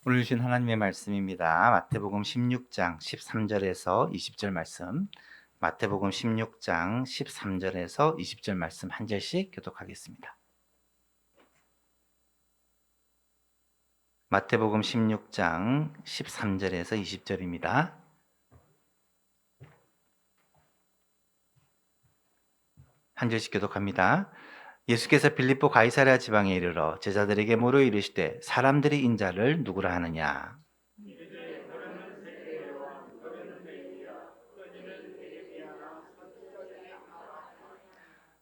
오늘 주신 하나님의 말씀입니다. 마태복음 16장 13절에서 20절 말씀, 마태복음 16장 13절에서 20절 말씀 한 절씩 교독하겠습니다. 마태복음 16장 13절에서 20절입니다. 한 절씩 교독합니다. 예수께서 빌립보 가이사랴 지방에 이르러 제자들에게 물어 이르시되 사람들이 인자를 누구라 하느냐?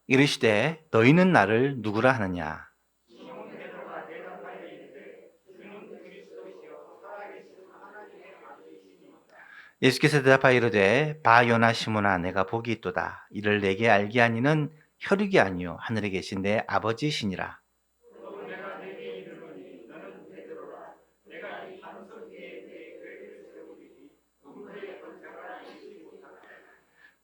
이르시되 너희는 나를 누구라 하느냐? 예수께서 대답하여 이르되 바 요나 시몬아 내가 복이 있도다. 이를 내게 알게 하니는 혈육이 아니요 하늘에 계신 내 아버지시니라.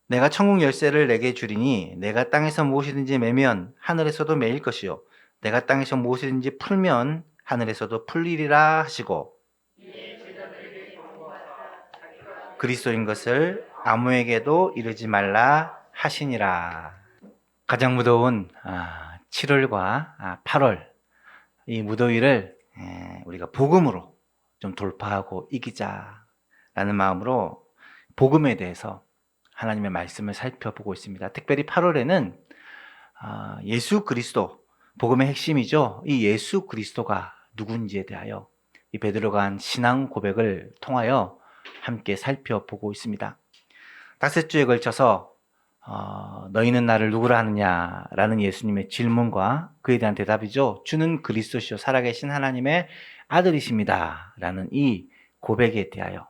내가 천국 열쇠를 내게 주리니 내가 땅에서 무엇이든지 매면 하늘에서도 매일 것이요 내가 땅에서 무엇이든지 풀면 하늘에서도 풀리리라 하시고 그리스도인 것을 아무에게도 이르지 말라 하시니라. 가장 무더운 7월과 8월 이 무더위를 우리가 복음으로 좀 돌파하고 이기자라는 마음으로 복음에 대해서 하나님의 말씀을 살펴보고 있습니다. 특별히 8월에는 예수 그리스도, 복음의 핵심이죠. 이 예수 그리스도가 누군지에 대하여 이 베드로가 한 신앙 고백을 통하여 함께 살펴보고 있습니다. 5주에 걸쳐서 너희는 나를 누구라 하느냐라는 예수님의 질문과 그에 대한 대답이죠. 주는 그리스도시요 살아계신 하나님의 아들이십니다 라는 이 고백에 대하여,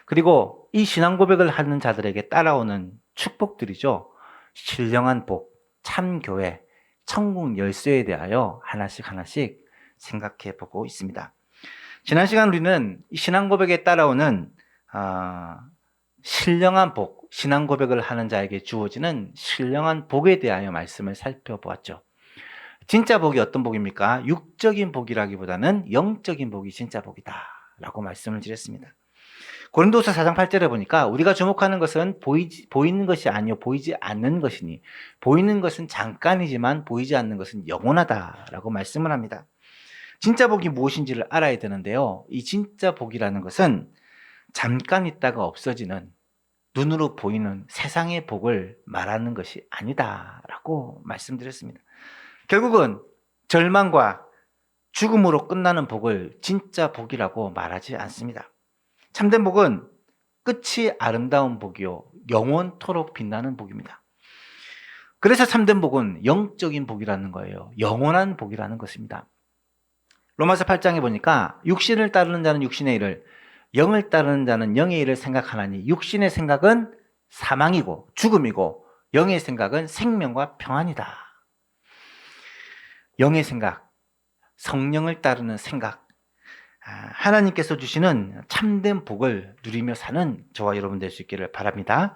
그리고 이 신앙 고백을 하는 자들에게 따라오는 축복들이죠. 신령한 복, 참교회, 천국 열쇠에 대하여 하나씩 생각해 보고 있습니다. 지난 시간 우리는 이 신앙 고백에 따라오는 신령한 복, 신앙 고백을 하는 자에게 주어지는 신령한 복에 대하여 말씀을 살펴보았죠. 진짜 복이 어떤 복입니까? 육적인 복이라기보다는 영적인 복이 진짜 복이다 라고 말씀을 드렸습니다. 고린도서 4장 8절에 보니까 우리가 주목하는 것은 보이는 것이 아니요 보이지 않는 것이니 보이는 것은 잠깐이지만 보이지 않는 것은 영원하다라고 말씀을 합니다. 진짜 복이 무엇인지를 알아야 되는데요. 이 진짜 복이라는 것은 잠깐 있다가 없어지는 눈으로 보이는 세상의 복을 말하는 것이 아니다라고 말씀드렸습니다. 결국은 절망과 죽음으로 끝나는 복을 진짜 복이라고 말하지 않습니다. 참된 복은 끝이 아름다운 복이요 영원토록 빛나는 복입니다. 그래서 참된 복은 영적인 복이라는 거예요. 영원한 복이라는 것입니다. 로마서 8장에 보니까 육신을 따르는 자는 육신의 일을, 영을 따르는 자는 영의 일을 생각하나니 육신의 생각은 사망이고 죽음이고 영의 생각은 생명과 평안이다. 영의 생각, 성령을 따르는 생각, 하나님께서 주시는 참된 복을 누리며 사는 저와 여러분 될 수 있기를 바랍니다.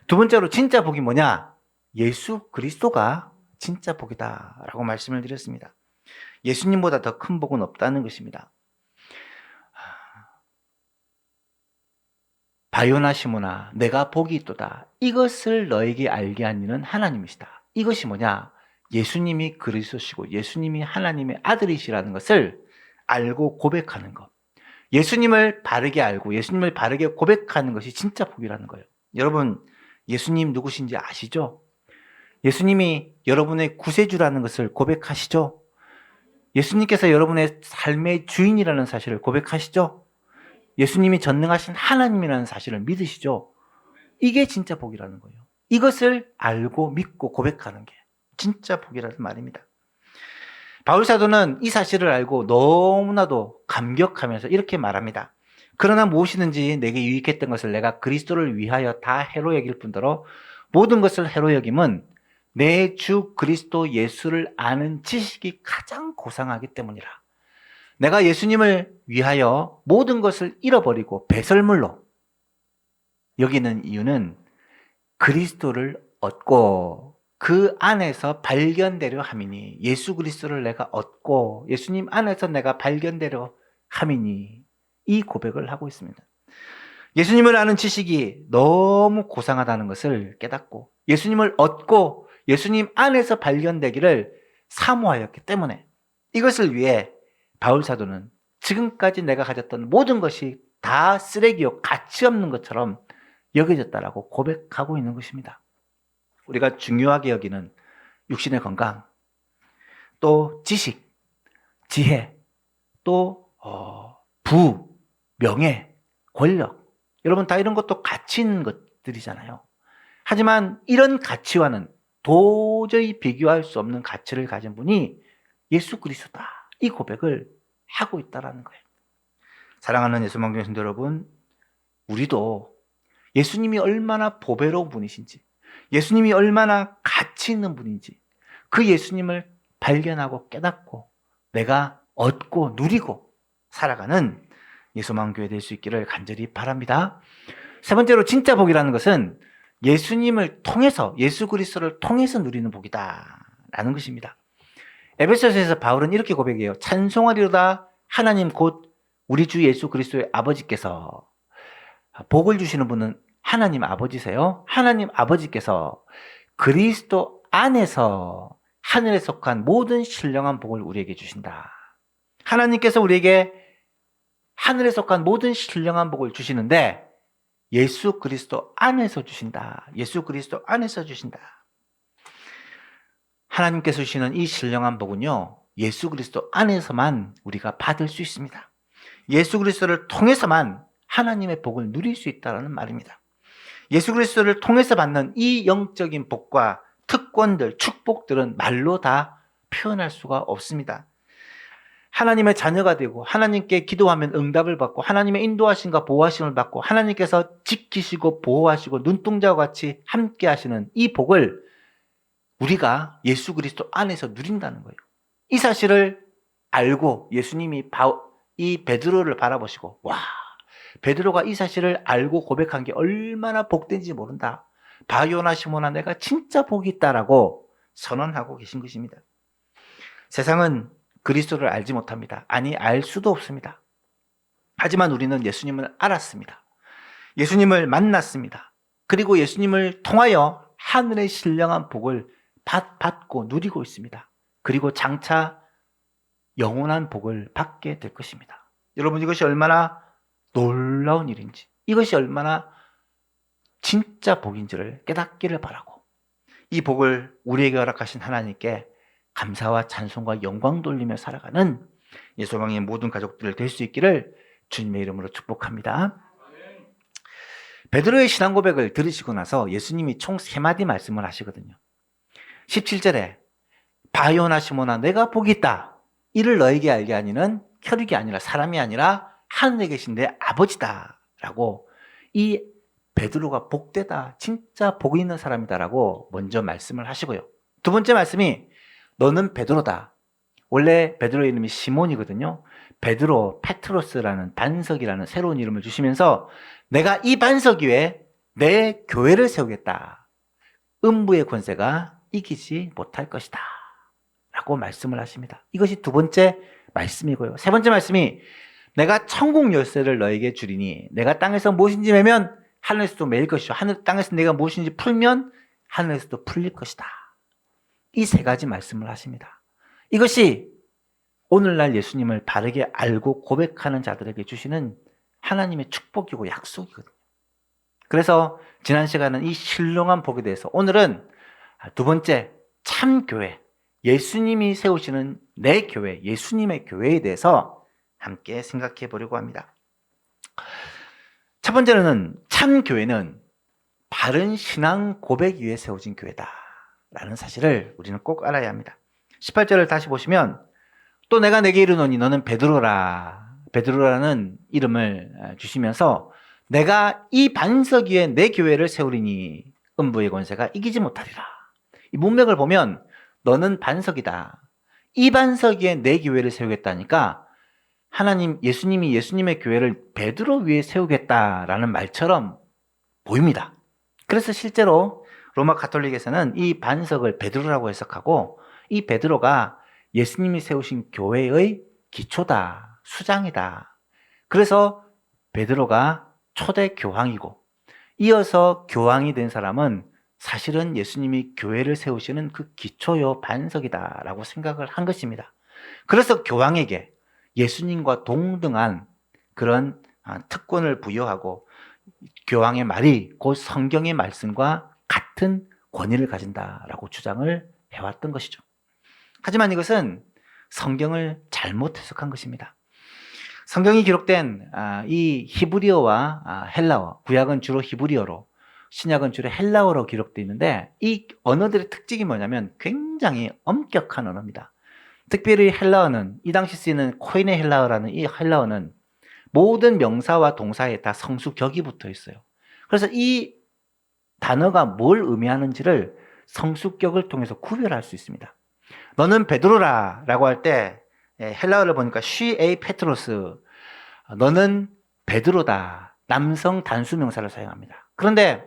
두 번째로 진짜 복이 뭐냐? 예수 그리스도가 진짜 복이다 라고 말씀을 드렸습니다. 예수님보다 더 큰 복은 없다는 것입니다. 바요나 시몬아 내가 복이 있도다. 이것을 너에게 알게 한 이는 하나님이시다. 이것이 뭐냐? 예수님이 그리스도시고 예수님이 하나님의 아들이시라는 것을 알고 고백하는 것. 예수님을 바르게 알고 예수님을 바르게 고백하는 것이 진짜 복이라는 거예요. 여러분, 예수님 누구신지 아시죠? 예수님이 여러분의 구세주라는 것을 고백하시죠? 예수님께서 여러분의 삶의 주인이라는 사실을 고백하시죠? 예수님이 전능하신 하나님이라는 사실을 믿으시죠? 이게 진짜 복이라는 거예요. 이것을 알고 믿고 고백하는 게 진짜 복이라는 말입니다. 바울 사도는 이 사실을 알고 너무나도 감격하면서 이렇게 말합니다. 그러나 무엇이든지 내게 유익했던 것을 내가 그리스도를 위하여 다 해로 여길 뿐더러 모든 것을 해로 여김은 내 주 그리스도 예수를 아는 지식이 가장 고상하기 때문이라. 내가 예수님을 위하여 모든 것을 잃어버리고 배설물로 여기는 이유는 그리스도를 얻고 그 안에서 발견되려 함이니, 예수 그리스도를 내가 얻고 예수님 안에서 내가 발견되려 함이니 이 고백을 하고 있습니다. 예수님을 아는 지식이 너무 고상하다는 것을 깨닫고 예수님을 얻고 예수님 안에서 발견되기를 사모하였기 때문에 이것을 위해 바울 사도는 지금까지 내가 가졌던 모든 것이 다 쓰레기요 가치 없는 것처럼 여겨졌다라고 고백하고 있는 것입니다. 우리가 중요하게 여기는 육신의 건강, 또 지식, 지혜, 또 부, 명예, 권력, 여러분 다 이런 것도 가치 있는 것들이잖아요. 하지만 이런 가치와는 도저히 비교할 수 없는 가치를 가진 분이 예수 그리스도다. 이 고백을 하고 있다는 거예요. 사랑하는 예수망교 성도 여러분, 우리도 예수님이 얼마나 보배로운 분이신지, 예수님이 얼마나 가치 있는 분인지 그 예수님을 발견하고 깨닫고 내가 얻고 누리고 살아가는 예수망교회 될 수 있기를 간절히 바랍니다. 세 번째로 진짜 복이라는 것은 예수님을 통해서, 예수 그리스도를 통해서 누리는 복이다라는 것입니다. 에베소서에서 바울은 이렇게 고백해요. 찬송하리로다 하나님 곧 우리 주 예수 그리스도의 아버지께서, 복을 주시는 분은 하나님 아버지세요. 하나님 아버지께서 그리스도 안에서 하늘에 속한 모든 신령한 복을 우리에게 주신다. 하나님께서 우리에게 하늘에 속한 모든 신령한 복을 주시는데 예수 그리스도 안에서 주신다. 예수 그리스도 안에서 주신다. 하나님께서 주시는 이 신령한 복은요, 예수 그리스도 안에서만 우리가 받을 수 있습니다. 예수 그리스도를 통해서만 하나님의 복을 누릴 수 있다는 말입니다. 예수 그리스도를 통해서 받는 이 영적인 복과 특권들, 축복들은 말로 다 표현할 수가 없습니다. 하나님의 자녀가 되고 하나님께 기도하면 응답을 받고 하나님의 인도하심과 보호하심을 받고 하나님께서 지키시고 보호하시고 눈동자와 같이 함께 하시는 이 복을 우리가 예수 그리스도 안에서 누린다는 거예요. 이 사실을 알고 예수님이 이 베드로를 바라보시고, 와, 베드로가 이 사실을 알고 고백한 게 얼마나 복된지 모른다. 바요나 시모나 내가 진짜 복이 있다라고 선언하고 계신 것입니다. 세상은 그리스도를 알지 못합니다. 아니, 알 수도 없습니다. 하지만 우리는 예수님을 알았습니다. 예수님을 만났습니다. 그리고 예수님을 통하여 하늘의 신령한 복을 받고 누리고 있습니다. 그리고 장차 영원한 복을 받게 될 것입니다. 여러분, 이것이 얼마나 놀라운 일인지, 이것이 얼마나 진짜 복인지를 깨닫기를 바라고, 이 복을 우리에게 허락하신 하나님께 감사와 찬송과 영광 돌리며 살아가는 예수방의 모든 가족들 될 수 있기를 주님의 이름으로 축복합니다. 베드로의 신앙 고백을 들으시고 나서 예수님이 총 3마디 말씀을 하시거든요. 17절에 바요나 시모나 내가 복이 있다. 이를 너에게 알게 하니는 혈육이 아니라 사람이 아니라 하늘에 계신 내 아버지다 라고, 이 베드로가 복되다, 진짜 복이 있는 사람이다라고 먼저 말씀을 하시고요. 두 번째 말씀이 너는 베드로다. 원래 베드로의 이름이 시몬이거든요. 베드로, 페트로스라는 반석이라는 새로운 이름을 주시면서 내가 이 반석 위에 내 교회를 세우겠다. 음부의 권세가 이기지 못할 것이다 라고 말씀을 하십니다. 이것이 두 번째 말씀이고요. 세 번째 말씀이 내가 천국 열쇠를 너에게 주리니 내가 땅에서 무엇인지 매면 하늘에서도 매일 것이요 땅에서 내가 무엇인지 풀면 하늘에서도 풀릴 것이다. 이 3가지 말씀을 하십니다. 이것이 오늘날 예수님을 바르게 알고 고백하는 자들에게 주시는 하나님의 축복이고 약속이거든요. 그래서 지난 시간은 이 신령한 복에 대해서, 오늘은 두 번째 참교회, 예수님이 세우시는 내 교회, 예수님의 교회에 대해서 함께 생각해 보려고 합니다. 첫 번째는 참교회는 바른 신앙 고백 위에 세워진 교회다 라는 사실을 우리는 꼭 알아야 합니다. 18절을 다시 보시면 또 내가 내게 이르노니 너는 베드로라는 이름을 주시면서 내가 이 반석 위에 내 교회를 세우리니 음부의 권세가 이기지 못하리라. 이 문맥을 보면 너는 반석이다. 이 반석 위에 내 교회를 세우겠다니까 예수님이 예수님의 교회를 베드로 위에 세우겠다라는 말처럼 보입니다. 그래서 실제로 로마 가톨릭에서는 이 반석을 베드로라고 해석하고, 이 베드로가 예수님이 세우신 교회의 기초다, 수장이다. 그래서 베드로가 초대 교황이고, 이어서 교황이 된 사람은 사실은 예수님이 교회를 세우시는 그 기초요 반석이다라고 생각을 한 것입니다. 그래서 교황에게 예수님과 동등한 그런 특권을 부여하고, 교황의 말이 곧 성경의 말씀과 같은 권위를 가진다라고 주장을 해왔던 것이죠. 하지만 이것은 성경을 잘못 해석한 것입니다. 성경이 기록된 이 히브리어와 헬라어, 구약은 주로 히브리어로, 신약은 주로 헬라어로 기록되어 있는데, 이 언어들의 특징이 뭐냐면 굉장히 엄격한 언어입니다. 특별히 헬라어는, 이 당시 쓰이는 코인의 헬라어라는 이 헬라어는 모든 명사와 동사에 다 성수격이 붙어 있어요. 그래서 이 단어가 뭘 의미하는지를 성수격을 통해서 구별할 수 있습니다. 너는 베드로라 라고 할 때 헬라어를 보니까 쉬에이 페트로스, 너는 베드로다, 남성 단수명사를 사용합니다. 그런데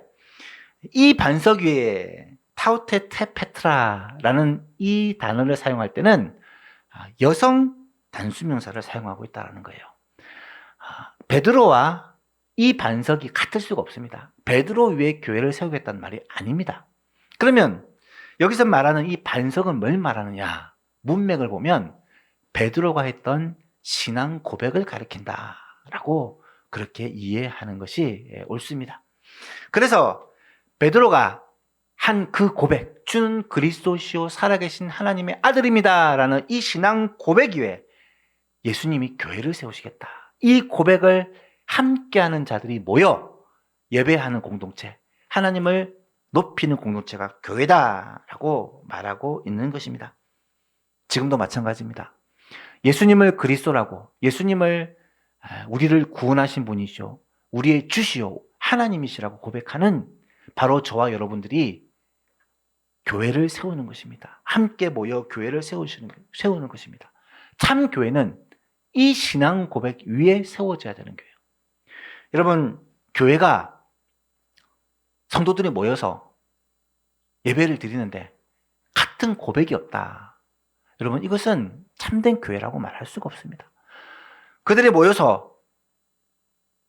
이 반석 위에 타우테 테페트라라는 이 단어를 사용할 때는 여성 단수명사를 사용하고 있다는 거예요. 베드로와 이 반석이 같을 수가 없습니다. 베드로 위에 교회를 세우겠다는 말이 아닙니다. 그러면 여기서 말하는 이 반석은 뭘 말하느냐? 문맥을 보면 베드로가 했던 신앙 고백을 가리킨다라고 그렇게 이해하는 것이 옳습니다. 그래서 베드로가 한 그 고백, 주는 그리스도시요 살아계신 하나님의 아들입니다라는 이 신앙 고백 위에 예수님이 교회를 세우시겠다, 이 고백을 함께하는 자들이 모여 예배하는 공동체, 하나님을 높이는 공동체가 교회다라고 말하고 있는 것입니다. 지금도 마찬가지입니다. 예수님을 그리스도라고, 예수님을 우리를 구원하신 분이시오, 우리의 주시오, 하나님이시라고 고백하는 바로 저와 여러분들이 교회를 세우는 것입니다. 함께 모여 교회를 세우는 것입니다. 참 교회는 이 신앙 고백 위에 세워져야 되는 거예요. 여러분, 교회가 성도들이 모여서 예배를 드리는데 같은 고백이 없다, 여러분, 이것은 참된 교회라고 말할 수가 없습니다. 그들이 모여서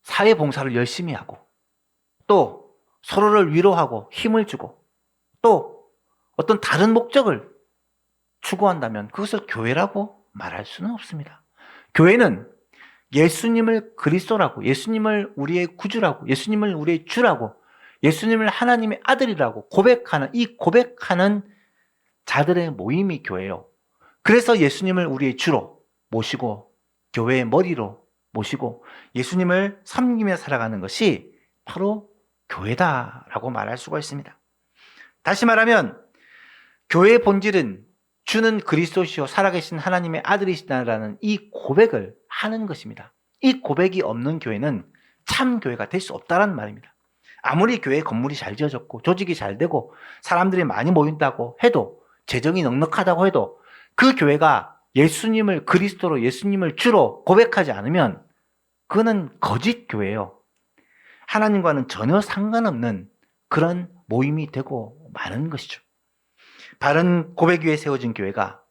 사회봉사를 열심히 하고, 또 서로를 위로하고 힘을 주고, 또 어떤 다른 목적을 추구한다면 그것을 교회라고 말할 수는 없습니다. 교회는 예수님을 그리스도라고, 예수님을 우리의 구주라고, 예수님을 우리의 주라고, 예수님을 하나님의 아들이라고 고백하는, 이 고백하는 자들의 모임이 교회예요. 그래서 예수님을 우리의 주로 모시고 교회의 머리로 모시고 예수님을 섬기며 살아가는 것이 바로 교회다라고 말할 수가 있습니다. 다시 말하면 교회의 본질은 주는 그리스도시요 살아계신 하나님의 아들이시다라는 이 고백을 하는 것입니다. 이 고백이 없는 교회는 참 교회가 될 수 없다는 말입니다. 아무리 교회 건물이 잘 지어졌고 조직이 잘 되고 사람들이 많이 모인다고 해도, 재정이 넉넉하다고 해도 그 교회가 예수님을 그리스도로, 예수님을 주로 고백하지 않으면 그거는 거짓 교회예요. 하나님과는 전혀 상관없는 그런 모임이 되고 마는 것이죠. 바른 고백 위에 세워진 교회가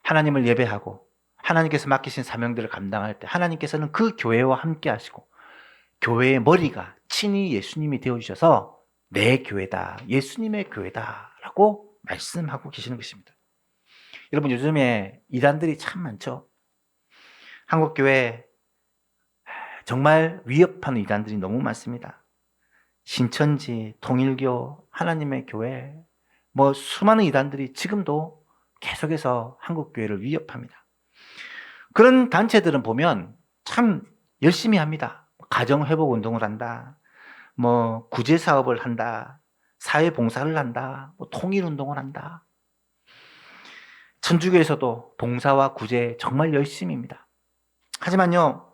하나님을 예배하고 하나님께서 맡기신 사명들을 감당할 때 하나님께서는 그 교회와 함께 하시고, 교회의 머리가 친히 예수님이 되어주셔서 내 교회다, 예수님의 교회다라고 말씀하고 계시는 것입니다. 여러분, 요즘에 이단들이 참 많죠. 한국교회 정말 위협하는 이단들이 너무 많습니다. 신천지, 통일교, 하나님의 교회, 수많은 이단들이 지금도 계속해서 한국교회를 위협합니다. 그런 단체들은 보면 참 열심히 합니다. 가정회복운동을 한다, 구제사업을 한다, 사회봉사를 한다, 통일운동을 한다. 천주교에서도 봉사와 구제 정말 열심히 합니다. 하지만요,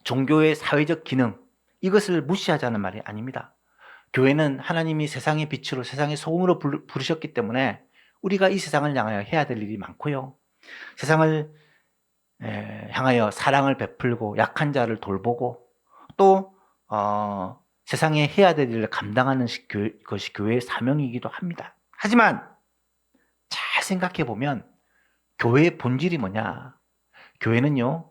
종교의 사회적 기능, 이것을 무시하자는 말이 아닙니다. 교회는 하나님이 세상의 빛으로, 세상의 소금으로 부르셨기 때문에 우리가 이 세상을 향하여 해야 될 일이 많고요. 세상을 향하여 사랑을 베풀고 약한 자를 돌보고, 또 세상에 해야 될 일을 감당하는 것이 교회의 사명이기도 합니다. 하지만 잘 생각해 보면 교회의 본질이 뭐냐? 교회는요,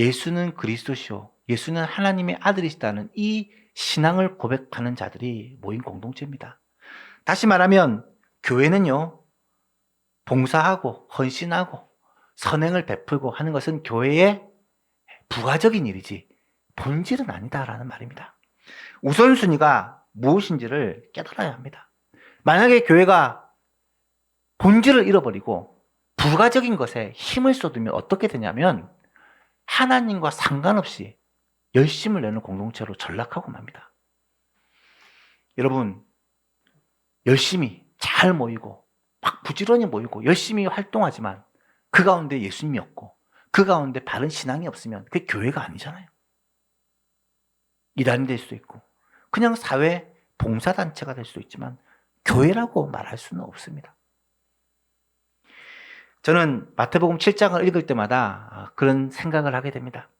예수는 그리스도시요, 예수는 하나님의 아들이시다는 이 신앙을 고백하는 자들이 모인 공동체입니다. 다시 말하면 교회는요, 봉사하고 헌신하고 선행을 베풀고 하는 것은 교회의 부가적인 일이지 본질은 아니다라는 말입니다. 우선순위가 무엇인지를 깨달아야 합니다. 만약에 교회가 본질을 잃어버리고 부가적인 것에 힘을 쏟으면 어떻게 되냐면 하나님과 상관없이 열심을 내는 공동체로 전락하고 맙니다. 여러분, 열심히 잘 모이고 막 부지런히 모이고 열심히 활동하지만 그 가운데 예수님이 없고 그 가운데 바른 신앙이 없으면 그게 교회가 아니잖아요. 이단이 될 수도 있고 그냥 사회 봉사단체가 될 수도 있지만 교회라고 말할 수는 없습니다. 저는 마태복음 7장을 읽을 때마다 그런 생각을 하게 됩니다.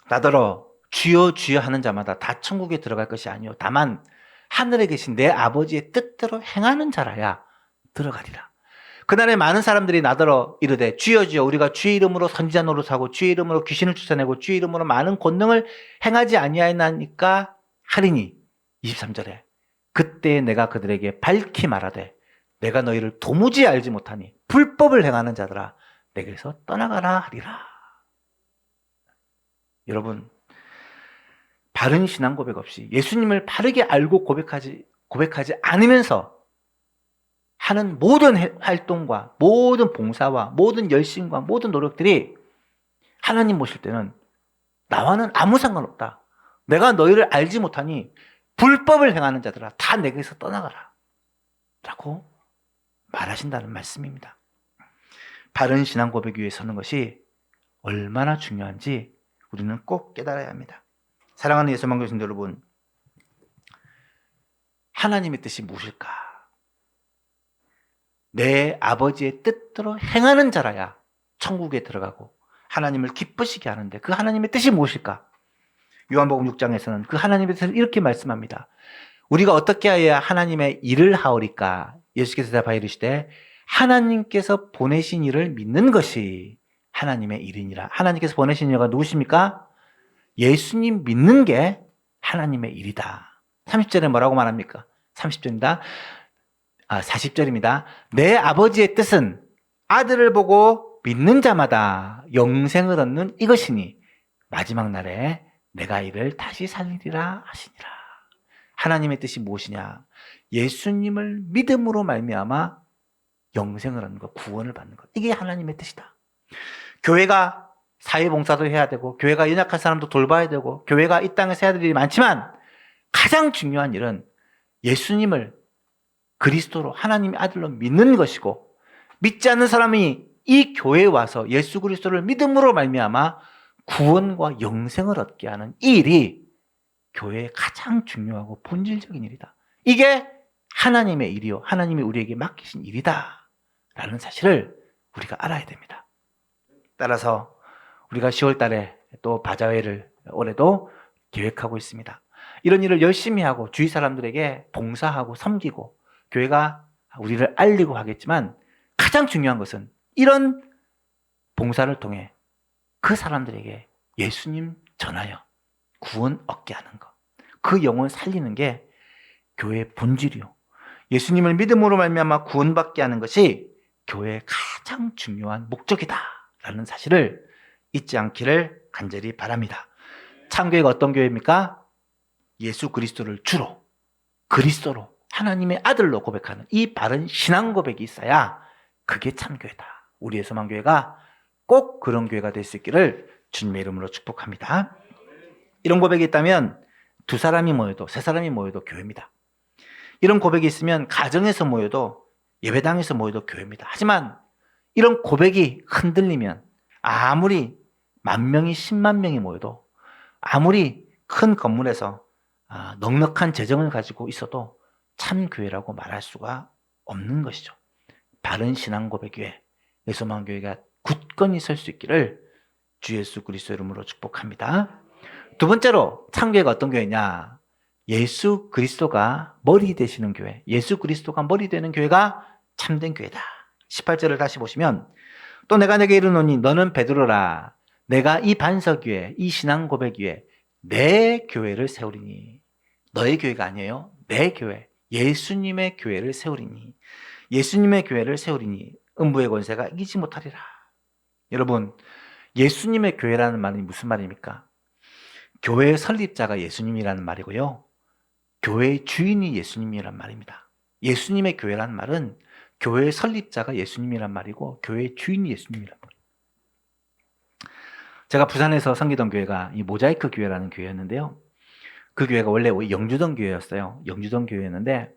나더러 주여 주여 하는 자마다 다 천국에 들어갈 것이 아니요 다만 하늘에 계신 내 아버지의 뜻대로 행하는 자라야 들어가리라. 그날에 많은 사람들이 나더러 이르되 주여 주여 우리가 주의 이름으로 선지자 노릇하고 주의 이름으로 귀신을 쫓아내고 주의 이름으로 많은 권능을 행하지 아니하였나니까 하리니 23절에 그때 내가 그들에게 밝히 말하되 내가 너희를 도무지 알지 못하니 불법을 행하는 자들아 내게서 떠나가라 하리라. 여러분, 바른 신앙 고백 없이 예수님을 바르게 알고 고백하지 않으면서 하는 모든 활동과 모든 봉사와 모든 열심과 모든 노력들이 하나님 모실 때는 나와는 아무 상관없다. 내가 너희를 알지 못하니 불법을 행하는 자들아 다 내게서 떠나가라 라고 말하신다는 말씀입니다. 바른 신앙 고백 위에 서는 것이 얼마나 중요한지 우리는 꼭 깨달아야 합니다. 사랑하는 예수만 교신 여러분, 하나님의 뜻이 무엇일까? 내 아버지의 뜻대로 행하는 자라야 천국에 들어가고 하나님을 기쁘시게 하는데 그 하나님의 뜻이 무엇일까? 요한복음 6장에서는 그 하나님의 뜻을 이렇게 말씀합니다. 우리가 어떻게 해야 하나님의 일을 하오리까? 예수께서 대답하여 이르시되 하나님께서 보내신 일을 믿는 것이 하나님의 일이니라. 하나님께서 보내신 이가 누구십니까? 예수님 믿는 게 하나님의 일이다. 30절에 뭐라고 말합니까? 30절입니다. 40절입니다. 내 아버지의 뜻은 아들을 보고 믿는 자마다 영생을 얻는 이것이니 마지막 날에 내가 이를 다시 살리리라 하시니라. 하나님의 뜻이 무엇이냐? 예수님을 믿음으로 말미암아 영생을 얻는 것, 구원을 받는 것. 이게 하나님의 뜻이다. 교회가 사회봉사도 해야 되고 교회가 연약한 사람도 돌봐야 되고 교회가 이 땅에서 해야 될 일이 많지만 가장 중요한 일은 예수님을 그리스도로 하나님의 아들로 믿는 것이고 믿지 않는 사람이 이 교회에 와서 예수 그리스도를 믿음으로 말미암아 구원과 영생을 얻게 하는 이 일이 교회의 가장 중요하고 본질적인 일이다. 이게 하나님의 일이요 하나님이 우리에게 맡기신 일이다 라는 사실을 우리가 알아야 됩니다. 따라서 우리가 10월 달에 또 바자회를 올해도 계획하고 있습니다. 이런 일을 열심히 하고 주위 사람들에게 봉사하고 섬기고 교회가 우리를 알리고 하겠지만 가장 중요한 것은 이런 봉사를 통해 그 사람들에게 예수님 전하여 구원 얻게 하는 것, 그 영혼 살리는 게 교회의 본질이요 예수님을 믿음으로 말미암아 구원받게 하는 것이 교회의 가장 중요한 목적이다라는 사실을 잊지 않기를 간절히 바랍니다. 참교회가 어떤 교회입니까? 예수 그리스도를 주로 그리스도로 하나님의 아들로 고백하는 이 바른 신앙 고백이 있어야 그게 참교회다. 우리의 소망교회가 꼭 그런 교회가 될 수 있기를 주님의 이름으로 축복합니다. 이런 고백이 있다면 2사람이 모여도 3사람이 모여도 교회입니다. 이런 고백이 있으면 가정에서 모여도 예배당에서 모여도 교회입니다. 하지만 이런 고백이 흔들리면 아무리 10,000명이 10만 명이 모여도 아무리 큰 건물에서 넉넉한 재정을 가지고 있어도 참교회라고 말할 수가 없는 것이죠. 바른 신앙 고백 위에 예수만교회가 굳건히 설 수 있기를 주 예수 그리스도 이름으로 축복합니다. 두 번째로 참교회가 어떤 교회냐? 예수 그리스도가 머리 되시는 교회, 예수 그리스도가 머리 되는 교회가 참된 교회다. 18절을 다시 보시면 또 내가 내게 이르노니 너는 베드로라 내가 이 반석 위에, 이 신앙 고백 위에 내 교회를 세우리니. 너의 교회가 아니에요. 내 교회, 예수님의 교회를 세우리니. 예수님의 교회를 세우리니 음부의 권세가 이기지 못하리라. 여러분, 예수님의 교회라는 말이 무슨 말입니까? 교회의 설립자가 예수님이라는 말이고요. 교회의 주인이 예수님이란 말입니다. 예수님의 교회라는 말은 교회의 설립자가 예수님이란 말이고 교회의 주인이 예수님이란 말이에요. 제가 부산에서 섬기던 교회가 이 모자이크 교회라는 교회였는데요. 그 교회가 원래 영주동 교회였어요. 영주동 교회였는데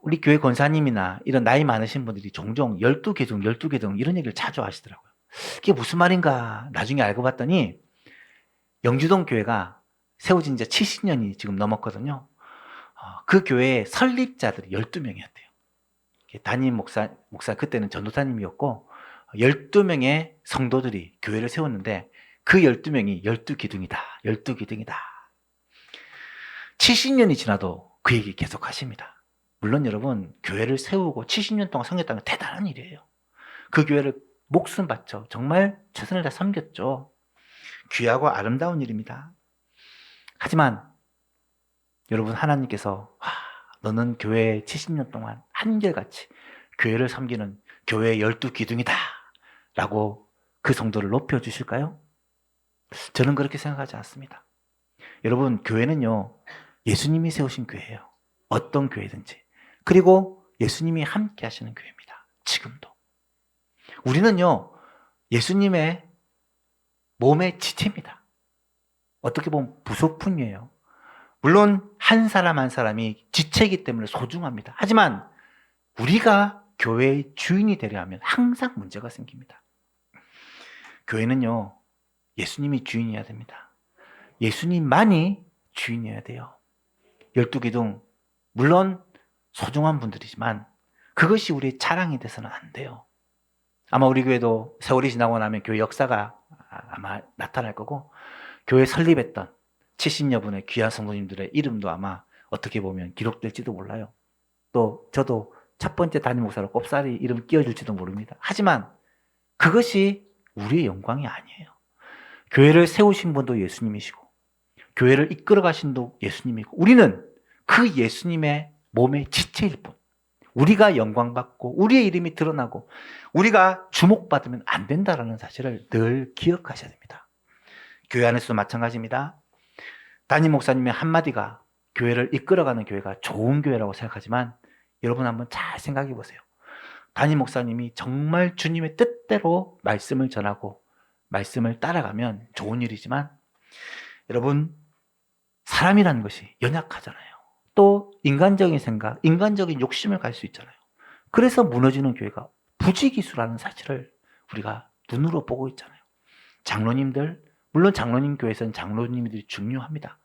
우리 교회 권사님이나 이런 나이 많으신 분들이 종종 12개동, 12개동 이런 얘기를 자주 하시더라고요. 그게 무슨 말인가 나중에 알고 봤더니 영주동 교회가 세워진 이제 70년이 지금 넘었거든요. 그 교회의 설립자들이 12명이었대요. 담임 목사 그때는 전도사님이었고 12명의 성도들이 교회를 세웠는데 그 12명이 12기둥이다. 12기둥이다. 70년이 지나도 그 얘기 계속 하십니다. 물론 여러분 교회를 세우고 70년 동안 섬겼다는 건 대단한 일이에요. 그 교회를 목숨 바쳐 정말 최선을 다 섬겼죠. 귀하고 아름다운 일입니다. 하지만 여러분 하나님께서 너는 교회에 70년 동안 한결같이 교회를 섬기는 교회의 12기둥이다 라고 그 성도를 높여주실까요? 저는 그렇게 생각하지 않습니다. 여러분 교회는요 예수님이 세우신 교회예요. 어떤 교회든지. 그리고 예수님이 함께 하시는 교회입니다. 지금도. 우리는요 예수님의 몸의 지체입니다. 어떻게 보면 부속품이에요. 물론 한 사람 한 사람이 지체이기 때문에 소중합니다. 하지만 우리가 교회의 주인이 되려 하면 항상 문제가 생깁니다. 교회는요 예수님이 주인이어야 됩니다. 예수님만이 주인이어야 돼요. 12기둥 물론 소중한 분들이지만 그것이 우리의 자랑이 돼서는 안 돼요. 아마 우리 교회도 세월이 지나고 나면 교회 역사가 아마 나타날 거고 교회 설립했던 70여 분의 귀한 성도님들의 이름도 아마 어떻게 보면 기록될지도 몰라요. 또 저도 첫 번째 담임 목사로 꼽사리 이름 끼워줄지도 모릅니다. 하지만 그것이 우리의 영광이 아니에요. 교회를 세우신 분도 예수님이시고 교회를 이끌어 가신 분도 예수님이고 우리는 그 예수님의 몸의 지체일 뿐. 우리가 영광받고 우리의 이름이 드러나고 우리가 주목받으면 안 된다는 사실을 늘 기억하셔야 됩니다. 교회 안에서도 마찬가지입니다. 담임 목사님의 한마디가 교회를 이끌어가는 교회가 좋은 교회라고 생각하지만 여러분 한번 잘 생각해 보세요. 담임 목사님이 정말 주님의 뜻대로 말씀을 전하고 말씀을 따라가면 좋은 일이지만 여러분 사람이라는 것이 연약하잖아요. 또 인간적인 생각, 인간적인 욕심을 갈 수 있잖아요. 그래서 무너지는 교회가 부지기수라는 사실을 우리가 눈으로 보고 있잖아요. 장로님들, 물론 장로님 교회에서는 장로님들이 중요합니다.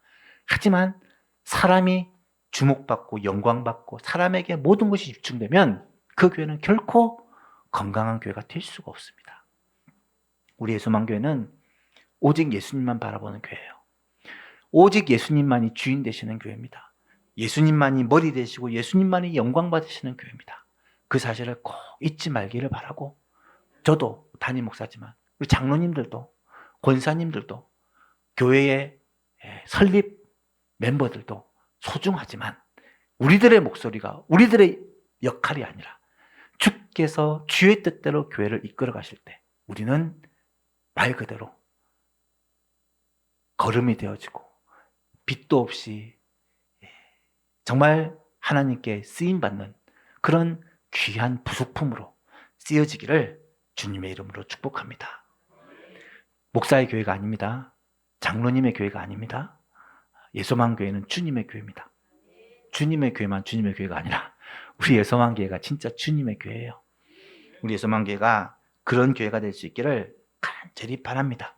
하지만 사람이 주목받고 영광받고 사람에게 모든 것이 집중되면 그 교회는 결코 건강한 교회가 될 수가 없습니다. 우리 예수만교회는 오직 예수님만 바라보는 교회예요. 오직 예수님만이 주인 되시는 교회입니다. 예수님만이 머리 되시고 예수님만이 영광 받으시는 교회입니다. 그 사실을 꼭 잊지 말기를 바라고 저도 담임 목사지만 우리 장로님들도 권사님들도 교회의 설립 멤버들도 소중하지만 우리들의 목소리가 우리들의 역할이 아니라 주께서 주의 뜻대로 교회를 이끌어 가실 때 우리는 말 그대로 걸음이 되어지고 빛도 없이 정말 하나님께 쓰임받는 그런 귀한 부속품으로 쓰여지기를 주님의 이름으로 축복합니다. 목사의 교회가 아닙니다. 장로님의 교회가 아닙니다. 예소만 교회는 주님의 교회입니다. 주님의 교회만 주님의 교회가 아니라 우리 예소만 교회가 진짜 주님의 교회예요. 우리 예소만 교회가 그런 교회가 될 수 있기를 간절히 바랍니다.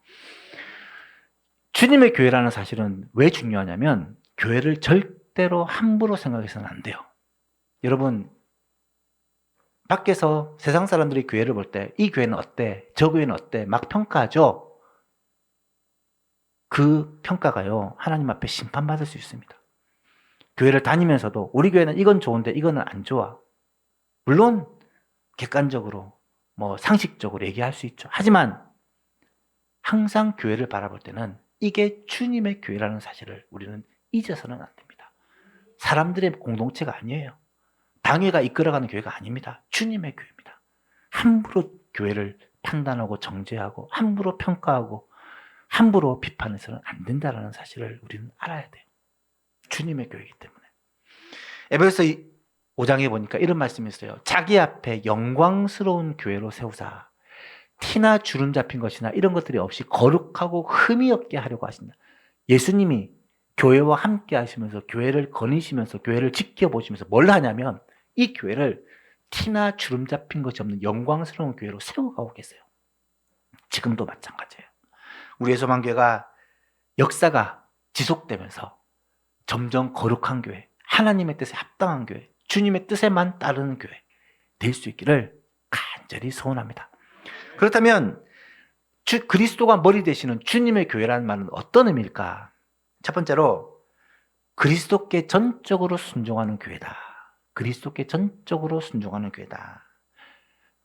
주님의 교회라는 사실은 왜 중요하냐면 교회를 절대로 함부로 생각해서는 안 돼요. 여러분 밖에서 세상 사람들이 교회를 볼 때 이 교회는 어때? 저 교회는 어때? 막 평가하죠. 그 평가가요 하나님 앞에 심판받을 수 있습니다. 교회를 다니면서도 우리 교회는 이건 좋은데 이거는 안 좋아. 물론 객관적으로 상식적으로 얘기할 수 있죠. 하지만 항상 교회를 바라볼 때는 이게 주님의 교회라는 사실을 우리는 잊어서는 안 됩니다. 사람들의 공동체가 아니에요. 당회가 이끌어가는 교회가 아닙니다. 주님의 교회입니다. 함부로 교회를 판단하고 정죄하고 함부로 평가하고 함부로 비판해서는 안 된다는 사실을 우리는 알아야 돼요. 주님의 교회이기 때문에. 에베소서 5장에 보니까 이런 말씀이 있어요. 자기 앞에 영광스러운 교회로 세우사 티나 주름 잡힌 것이나 이런 것들이 없이 거룩하고 흠이 없게 하려고 하신다. 예수님이 교회와 함께 하시면서 교회를 거니시면서 교회를 지켜보시면서 뭘 하냐면 이 교회를 티나 주름 잡힌 것이 없는 영광스러운 교회로 세워가고 계세요. 지금도 마찬가지예요. 우리의 소망교회가 역사가 지속되면서 점점 거룩한 교회, 하나님의 뜻에 합당한 교회, 주님의 뜻에만 따르는 교회 될 수 있기를 간절히 소원합니다. 그렇다면 그리스도가 머리 되시는 주님의 교회라는 말은 어떤 의미일까? 첫 번째로 그리스도께 전적으로 순종하는 교회다. 그리스도께 전적으로 순종하는 교회다.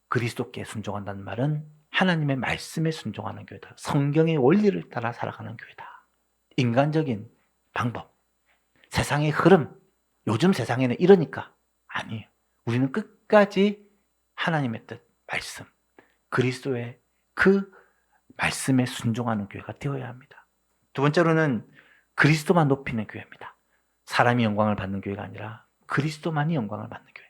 그리스도께 순종한다는 말은 하나님의 말씀에 순종하는 교회다. 성경의 원리를 따라 살아가는 교회다. 인간적인 방법, 세상의 흐름, 요즘 세상에는 이러니까 아니에요. 우리는 끝까지 하나님의 뜻, 말씀, 그리스도의 그 말씀에 순종하는 교회가 되어야 합니다. 두 번째로는 그리스도만 높이는 교회입니다. 사람이 영광을 받는 교회가 아니라 그리스도만이 영광을 받는 교회.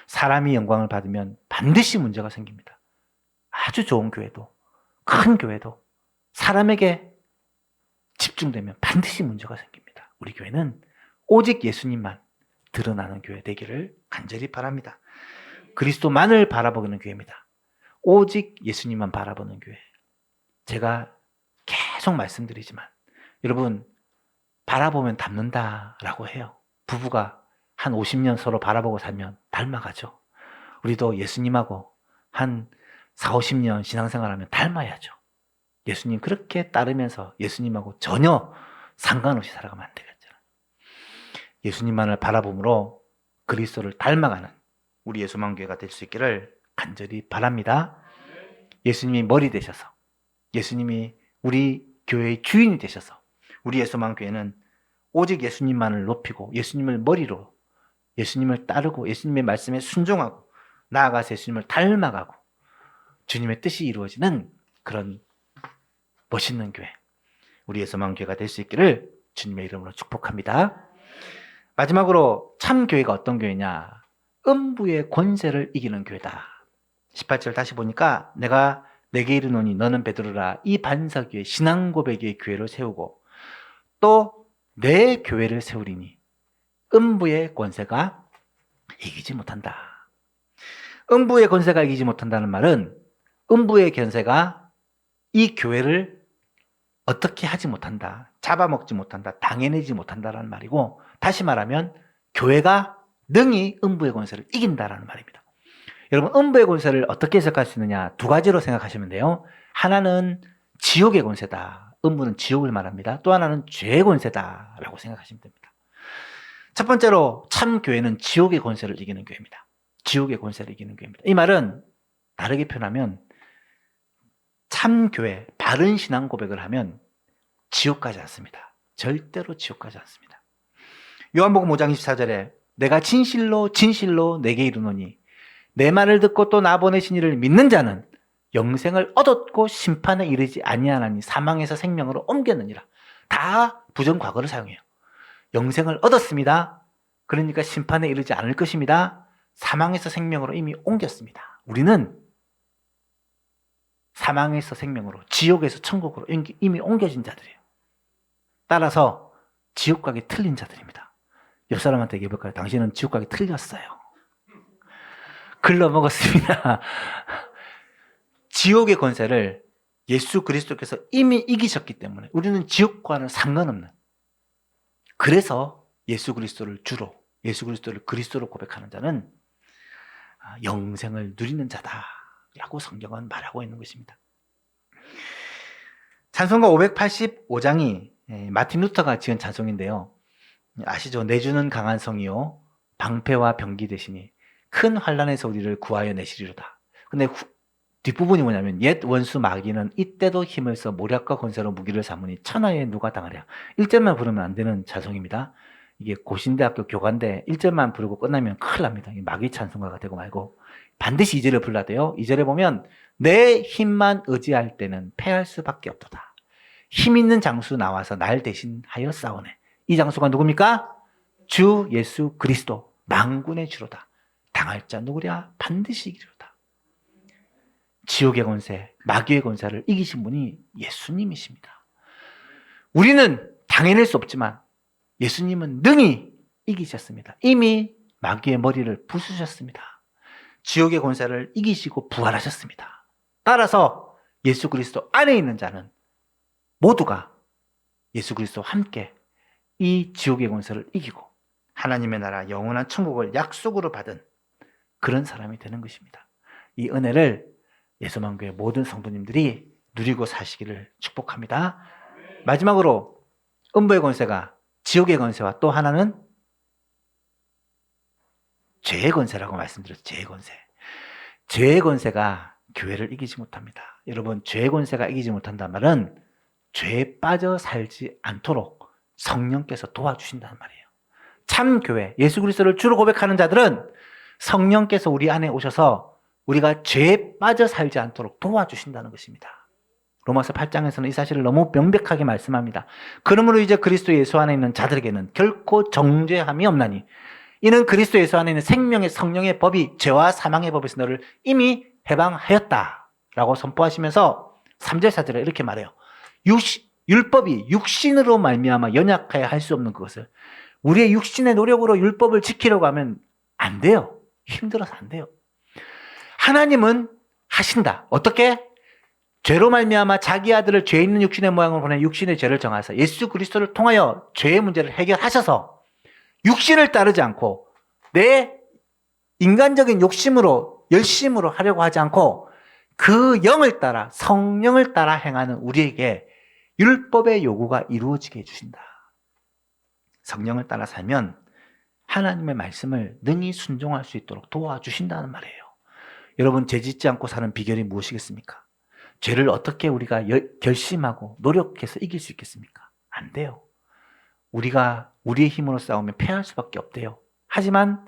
사람이 영광을 받으면 반드시 문제가 생깁니다. 아주 좋은 교회도, 큰 교회도 사람에게 집중되면 반드시 문제가 생깁니다. 우리 교회는 오직 예수님만 드러나는 교회 되기를 간절히 바랍니다. 그리스도만을 바라보는 교회입니다. 오직 예수님만 바라보는 교회. 제가 계속 말씀드리지만 여러분 바라보면 닮는다라고 해요. 부부가 한 50년 서로 바라보고 살면 닮아가죠. 우리도 예수님하고 한 4, 50년 신앙생활하면 닮아야죠. 예수님 그렇게 따르면서 예수님하고 전혀 상관없이 살아가면 안 되겠죠. 예수님만을 바라봄으로 그리스도를 닮아가는 우리의 소망교회가 될 수 있기를 간절히 바랍니다. 예수님이 머리 되셔서 예수님이 우리 교회의 주인이 되셔서 우리의 소망교회는 오직 예수님만을 높이고 예수님을 머리로 예수님을 따르고 예수님의 말씀에 순종하고 나아가서 예수님을 닮아가고 주님의 뜻이 이루어지는 그런 멋있는 교회, 우리의 소망교회가 될 수 있기를 주님의 이름으로 축복합니다. 마지막으로 참 교회가 어떤 교회냐? 음부의 권세를 이기는 교회다. 18절 다시 보니까 내가 내게 이르노니 너는 베드로라 이 반석 위에 신앙 고백의 교회를 세우고 또 내 교회를 세우리니 음부의 권세가 이기지 못한다. 음부의 권세가 이기지 못한다는 말은 음부의 권세가 이 교회를 어떻게 하지 못한다. 잡아먹지 못한다. 당해내지 못한다라는 말이고 다시 말하면 교회가 능히 음부의 권세를 이긴다라는 말입니다. 여러분 음부의 권세를 어떻게 해석할 수 있느냐? 두 가지로 생각하시면 돼요. 하나는 지옥의 권세다. 음부는 지옥을 말합니다. 또 하나는 죄의 권세다라고 생각하시면 됩니다. 첫 번째로 참 교회는 지옥의 권세를 이기는 교회입니다. 지옥의 권세를 이기는 교회입니다. 이 말은 다르게 표현하면 참 교회, 바른 신앙 고백을 하면 지옥 가지 않습니다. 절대로 지옥 가지 않습니다. 요한복음 5장 24절에 내가 진실로 진실로 내게 이르노니 내 말을 듣고 또 나 보내신 이를 믿는 자는 영생을 얻었고 심판에 이르지 아니하나니 사망에서 생명으로 옮겼느니라. 다 부정 과거를 사용해요. 영생을 얻었습니다. 그러니까 심판에 이르지 않을 것입니다. 사망에서 생명으로 이미 옮겼습니다. 우리는 사망에서 생명으로, 지옥에서 천국으로 이미 옮겨진 자들이에요. 따라서 지옥 가기 틀린 자들입니다. 옆 사람한테 얘기해볼까요? 당신은 지옥 가기 틀렸어요. 글러먹었습니다. 지옥의 권세를 예수 그리스도께서 이미 이기셨기 때문에 우리는 지옥과는 상관없는, 그래서 예수 그리스도를 주로, 예수 그리스도를 그리스도로 고백하는 자는 영생을 누리는 자다라고 성경은 말하고 있는 것입니다. 찬송가 585장이 마틴 루터가 지은 찬송인데요. 아시죠? 내주는 강한 성이요 방패와 병기 되시니 큰 환난에서 우리를 구하여 내시리로다. 근데 뒷부분이 뭐냐면 옛 원수 마귀는 이때도 힘을 써 모략과 권세로 무기를 삼으니 천하에 누가 당하랴. 1절만 부르면 안 되는 자성입니다. 이게 고신대학교 교관대 1절만 부르고 끝나면 큰일 납니다. 마귀 찬송가가 되고 말고 반드시 2절을 불러야 돼요. 2절에 보면 내 힘만 의지할 때는 패할 수밖에 없도다. 힘 있는 장수 나와서 날 대신하여 싸우네. 이 장수가 누굽니까? 주 예수 그리스도 만군의 주로다. 당할 자 누구랴? 반드시 이기리로다. 지옥의 권세, 마귀의 권세를 이기신 분이 예수님이십니다. 우리는 당해낼 수 없지만 예수님은 능히 이기셨습니다. 이미 마귀의 머리를 부수셨습니다. 지옥의 권세를 이기시고 부활하셨습니다. 따라서 예수 그리스도 안에 있는 자는 모두가 예수 그리스도와 함께 이 지옥의 권세를 이기고 하나님의 나라 영원한 천국을 약속으로 받은 그런 사람이 되는 것입니다. 이 은혜를 예수만교회 모든 성도님들이 누리고 사시기를 축복합니다. 마지막으로 음부의 권세가 지옥의 권세와 또 하나는 죄의 권세라고 말씀드렸죠. 죄의 권세. 죄의 권세가 교회를 이기지 못합니다. 여러분, 죄의 권세가 이기지 못한다는 말은 죄에 빠져 살지 않도록 성령께서 도와주신다는 말이에요. 참 교회, 예수 그리스도를 주로 고백하는 자들은 성령께서 우리 안에 오셔서 우리가 죄에 빠져 살지 않도록 도와주신다는 것입니다. 로마서 8장에서는 이 사실을 너무 명백하게 말씀합니다. 그러므로 이제 그리스도 예수 안에 있는 자들에게는 결코 정죄함이 없나니 이는 그리스도 예수 안에 있는 생명의 성령의 법이 죄와 사망의 법에서 너를 이미 해방하였다라고 선포하시면서 3절 4절에 이렇게 말해요. 율법이 육신으로 말미암아 연약하여 할 수 없는 그것을 우리의 육신의 노력으로 율법을 지키려고 하면 안 돼요. 힘들어서 안 돼요. 하나님은 하신다. 어떻게? 죄로 말미암아 자기 아들을 죄 있는 육신의 모양으로 보내 육신의 죄를 정하사 예수 그리스도를 통하여 죄의 문제를 해결하셔서 육신을 따르지 않고 내 인간적인 욕심으로 열심으로 하려고 하지 않고 그 영을 따라 성령을 따라 행하는 우리에게 율법의 요구가 이루어지게 해주신다. 성령을 따라 살면 하나님의 말씀을 능히 순종할 수 있도록 도와주신다는 말이에요. 여러분, 죄 짓지 않고 사는 비결이 무엇이겠습니까? 죄를 어떻게 우리가 결심하고 노력해서 이길 수 있겠습니까? 안 돼요. 우리가 우리의 힘으로 싸우면 패할 수밖에 없대요. 하지만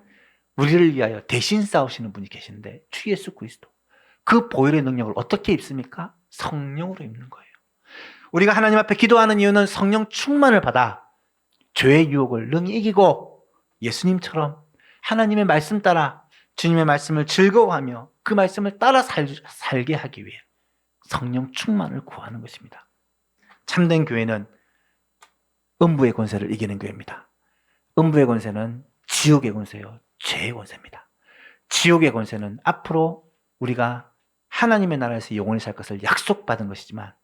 우리를 위하여 대신 싸우시는 분이 계시는데 주 예수 그리스도. 그 보혈의 능력을 어떻게 입습니까? 성령으로 입는 거예요. 우리가 하나님 앞에 기도하는 이유는 성령 충만을 받아 죄의 유혹을 능히 이기고 예수님처럼 하나님의 말씀 따라 주님의 말씀을 즐거워하며 그 말씀을 따라 살게 하기 위해 성령 충만을 구하는 것입니다. 참된 교회는 음부의 권세를 이기는 교회입니다. 음부의 권세는 지옥의 권세요. 죄의 권세입니다. 지옥의 권세는 앞으로 우리가 하나님의 나라에서 영원히 살 것을 약속받은 것이지만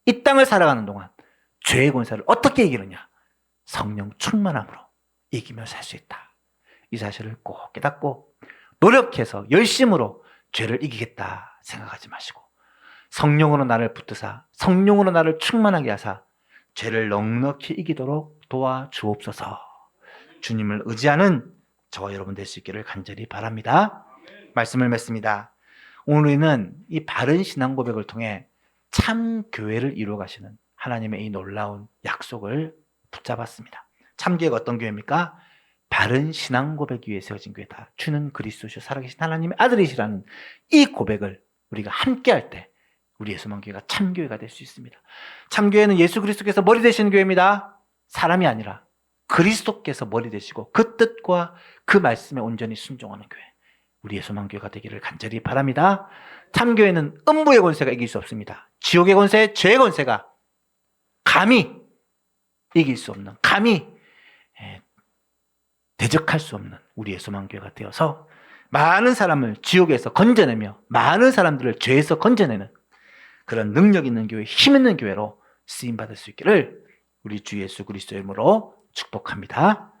이 땅을 살아가는 동안 죄의 권세를 어떻게 이기느냐? 성령 충만함으로 이기며 살 수 있다. 이 사실을 꼭 깨닫고 노력해서 열심으로 죄를 이기겠다 생각하지 마시고 성령으로 나를 붙드사 성령으로 나를 충만하게 하사 죄를 넉넉히 이기도록 도와주옵소서. 주님을 의지하는 저와 여러분 될 수 있기를 간절히 바랍니다. 말씀을 맺습니다. 오늘 우리는 이 바른 신앙 고백을 통해 참 교회를 이루어 가시는 하나님의 이 놀라운 약속을 붙잡았습니다. 참 교회가 어떤 교회입니까? 바른 신앙 고백 위에 세워진 교회다. 주는 그리스도시요 살아계신 하나님의 아들이시라는 이 고백을 우리가 함께 할 때 우리 예수만교회가 참교회가 될 수 있습니다. 참교회는 예수 그리스도께서 머리 되시는 교회입니다. 사람이 아니라 그리스도께서 머리 되시고 그 뜻과 그 말씀에 온전히 순종하는 교회. 우리 예수만교회가 되기를 간절히 바랍니다. 참교회는 음부의 권세가 이길 수 없습니다. 지옥의 권세, 죄의 권세가 감히 이길 수 없는, 감히 대적할 수 없는 우리 예수만교회가 되어서 많은 사람을 지옥에서 건져내며 많은 사람들을 죄에서 건져내는 그런 능력 있는 교회, 힘 있는 교회로 쓰임받을 수 있기를 우리 주 예수 그리스도의 이름으로 축복합니다.